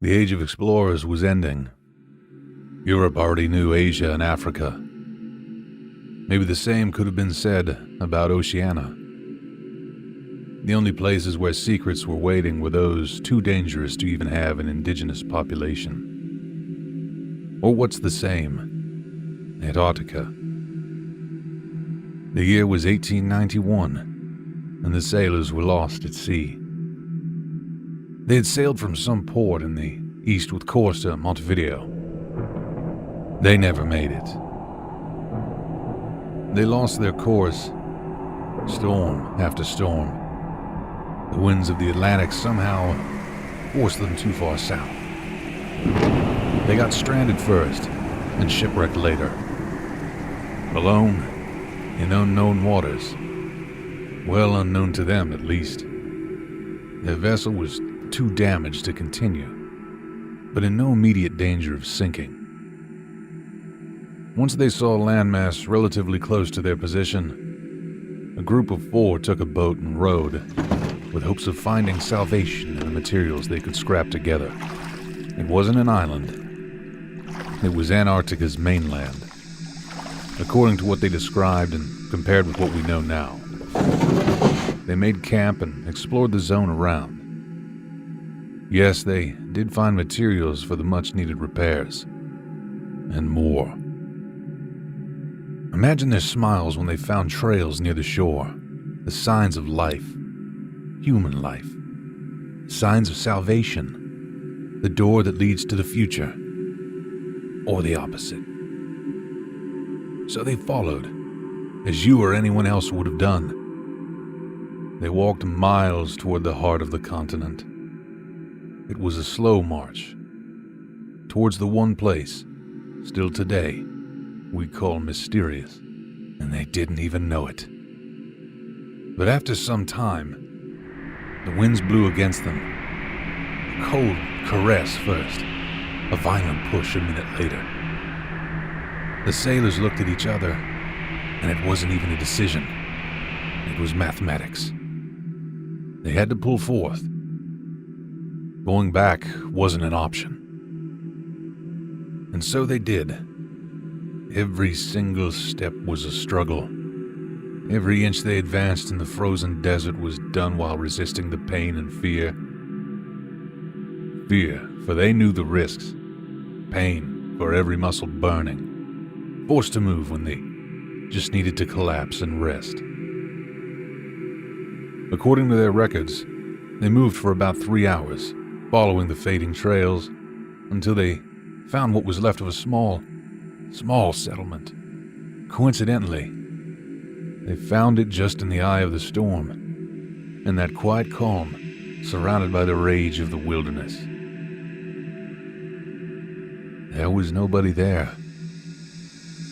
The age of explorers was ending. Europe already knew Asia and Africa. Maybe the same could have been said about Oceania. The only places where secrets were waiting were those too dangerous to even have an indigenous population. Or what's the same, Antarctica. The year was 1891, and the sailors were lost at sea. They had sailed from some port in the east with course to Montevideo. They never made it. They lost their course, storm after storm. The winds of the Atlantic somehow forced them too far south. They got stranded first and shipwrecked later. Alone in unknown waters, well unknown to them at least. Their vessel was too damaged to continue, but in no immediate danger of sinking. Once they saw a landmass relatively close to their position, a group of 4 took a boat and rowed, with hopes of finding salvation in the materials they could scrap together. It wasn't an island. It was Antarctica's mainland, according to what they described and compared with what we know now. They made camp and explored the zone around. Yes, they did find materials for the much-needed repairs, and more. Imagine their smiles when they found trails near the shore, the signs of life. Human life, signs of salvation, the door that leads to the future, or the opposite. So they followed, as you or anyone else would have done. They walked miles toward the heart of the continent. It was a slow march, towards the one place, still today, we call mysterious, and they didn't even know it. But after some time, the winds blew against them. A cold caress first, a violent push a minute later. The sailors looked at each other, and it wasn't even a decision. It was mathematics. They had to pull forth. Going back wasn't an option. And so they did. Every single step was a struggle. Every inch they advanced in the frozen desert was done while resisting the pain and fear. Fear, for they knew the risks. Pain, for every muscle burning. Forced to move when they just needed to collapse and rest. According to their records, they moved for about 3 hours, following the fading trails, until they found what was left of a small settlement. Coincidentally, they found it just in the eye of the storm, in that quiet calm, surrounded by the rage of the wilderness. There was nobody there.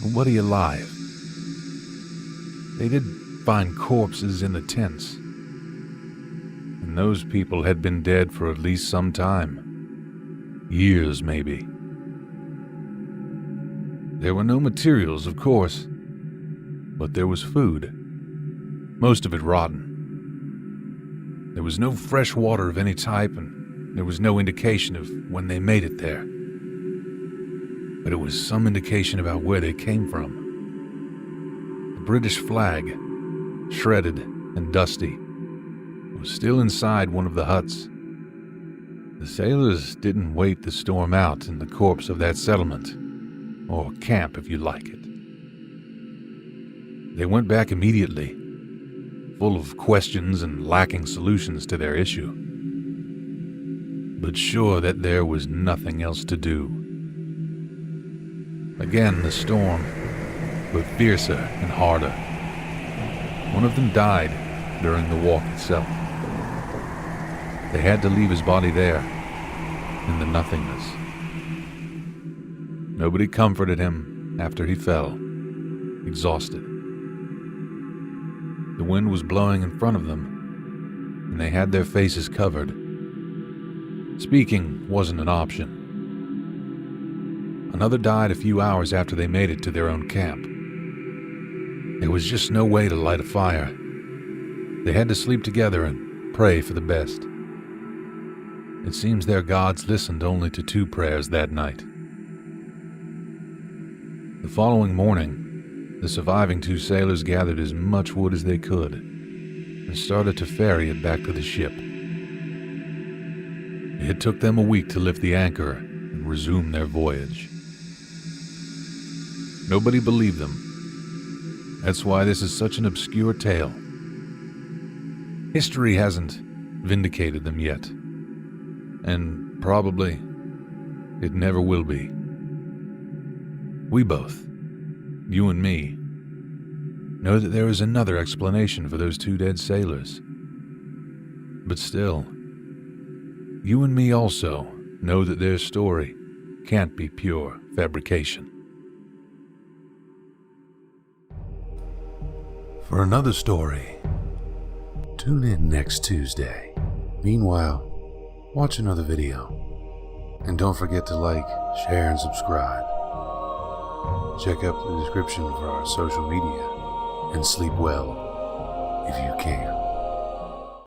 Nobody alive. They did find corpses in the tents, and those people had been dead for at least some time. Years, maybe. There were no materials, of course, but there was food, most of it rotten. There was no fresh water of any type, and there was no indication of when they made it there. But it was some indication about where they came from. The British flag, shredded and dusty, was still inside one of the huts. The sailors didn't wait the storm out in the corpse of that settlement, or camp if you like it. They went back immediately, full of questions and lacking solutions to their issue, but sure that there was nothing else to do. Again, the storm, but fiercer and harder. One of them died during the walk itself. They had to leave his body there, in the nothingness. Nobody comforted him after he fell, exhausted. The wind was blowing in front of them, and they had their faces covered. Speaking wasn't an option. Another died a few hours after they made it to their own camp. There was just no way to light a fire. They had to sleep together and pray for the best. It seems their gods listened only to 2 prayers that night. The following morning, the surviving 2 sailors gathered as much wood as they could and started to ferry it back to the ship. It took them a week to lift the anchor and resume their voyage. Nobody believed them. That's why this is such an obscure tale. History hasn't vindicated them yet, and probably it never will be. We both, you and me, know that there is another explanation for those 2 dead sailors. But still, you and me also know that their story can't be pure fabrication. For another story, tune in next Tuesday. Meanwhile, watch another video. And don't forget to like, share, and subscribe. Check out the description for our social media, and sleep well if you can.